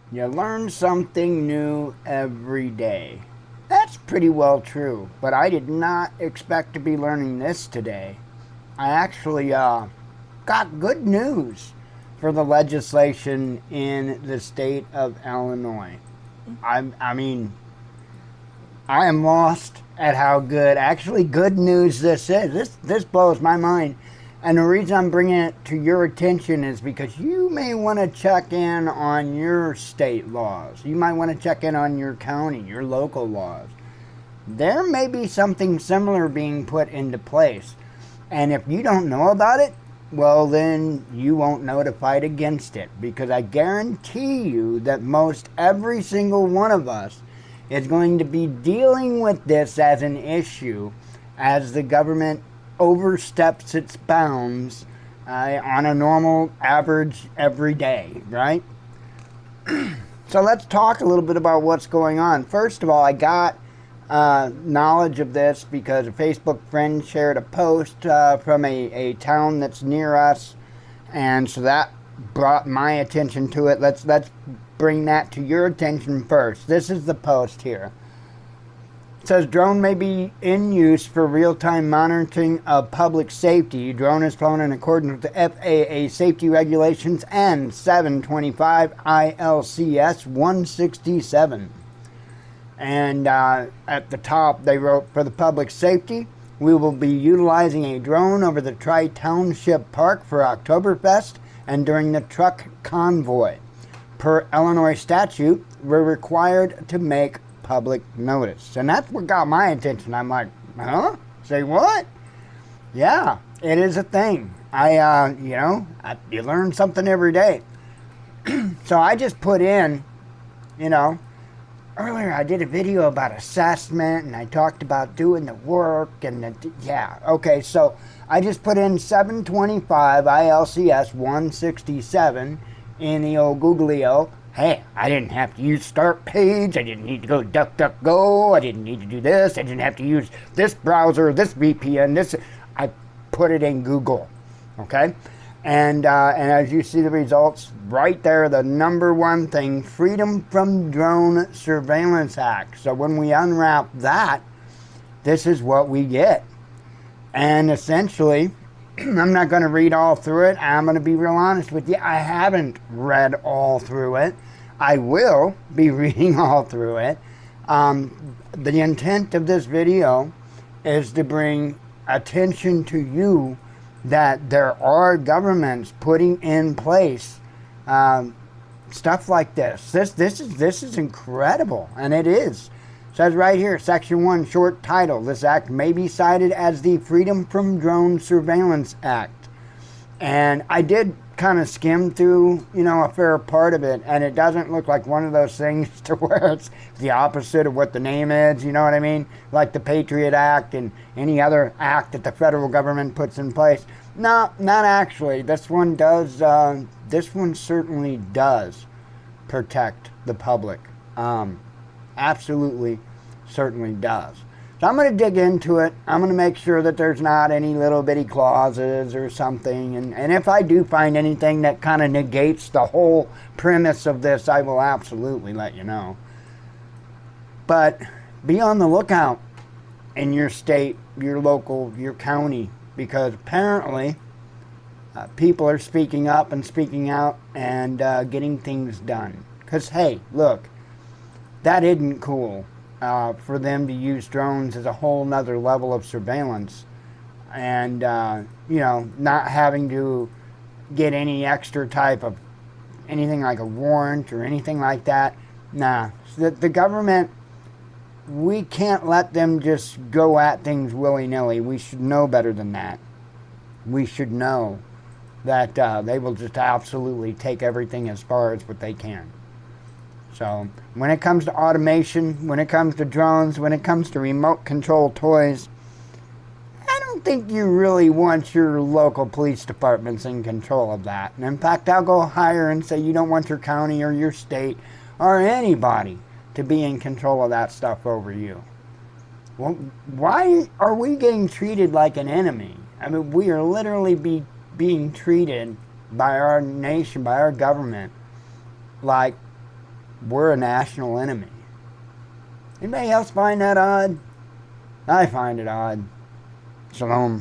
You learn something new every day. That's pretty well true, but I did not expect to be learning this today. I actually got good news for the legislation in the state of Illinois. I mean, I am lost at how good, actually good news this is. This blows my mind. And the reason I'm bringing it to your attention is because you may want to check in on your state laws. You might want to check in on your county, your local laws. There may be something similar being put into place. And if you don't know about it, well, then you won't know to fight against it. Because I guarantee you that most every single one of us is going to be dealing with this as an issue as the government oversteps its bounds on a normal average every day, right? So let's talk a little bit about what's going on. First of all, I got knowledge of this because a Facebook friend shared a post from a town that's near us, and so that brought my attention to it. Let's bring that to your attention first. This is the post here. It says drone may be in use for real-time monitoring of public safety. Drone is flown in accordance with the FAA safety regulations and 725 ILCS 167. And at the top they wrote, for the public safety, we will be utilizing a drone over the Tri-Township Park for Oktoberfest and during the truck convoy. Per Illinois statute, we're required to make public notice. And that's what got my attention. I'm like, huh? Say what? Yeah, it is a thing. You learn something every day. So I just put in, earlier I did a video about assessment and I talked about doing the work okay, so I just put in 725 ILCS 167 in the old Googleo. Hey, I didn't have to use start page, I didn't need to go DuckDuckGo, I didn't need to do this, I didn't have to use this browser, this VPN, I put it in Google, okay? And as you see the results right there, the number one thing, Freedom from Drone Surveillance Act. So when we unwrap that, this is what we get. And essentially, I'm not going to read all through it. I'm going to be real honest with you. I haven't read all through it. I will be reading all through it. The intent of this video is to bring attention to you that there are governments putting in place stuff like this. This is incredible, and it is. It says right here, Section 1, short title. This act may be cited as the Freedom from Drone Surveillance Act. And I did kind of skim through, a fair part of it, and it doesn't look like one of those things to where it's the opposite of what the name is, you know what I mean? Like the Patriot Act and any other act that the federal government puts in place. No, not actually. This one does, this one certainly does protect the public. Absolutely, certainly does. So I'm going to dig into it. I'm going to make sure that there's not any little bitty clauses or something. And if I do find anything that kind of negates the whole premise of this, I will absolutely let you know. But be on the lookout in your state, your local, your county, because apparently people are speaking up and speaking out and getting things done. Because, hey, look, that isn't cool. For them to use drones as a whole nother level of surveillance and, not having to get any extra type of anything like a warrant or anything like that. Nah, the government, we can't let them just go at things willy-nilly. We should know better than that. We should know that they will just absolutely take everything as far as what they can. So when it comes to automation, when it comes to drones, when it comes to remote control toys, I don't think you really want your local police departments in control of that. And in fact, I'll go higher and say you don't want your county or your state or anybody to be in control of that stuff over you. Well, why are we getting treated like an enemy? I mean, we are literally being treated by our nation, by our government, like we're a national enemy. Anybody else find that odd? I find it odd. Shalom.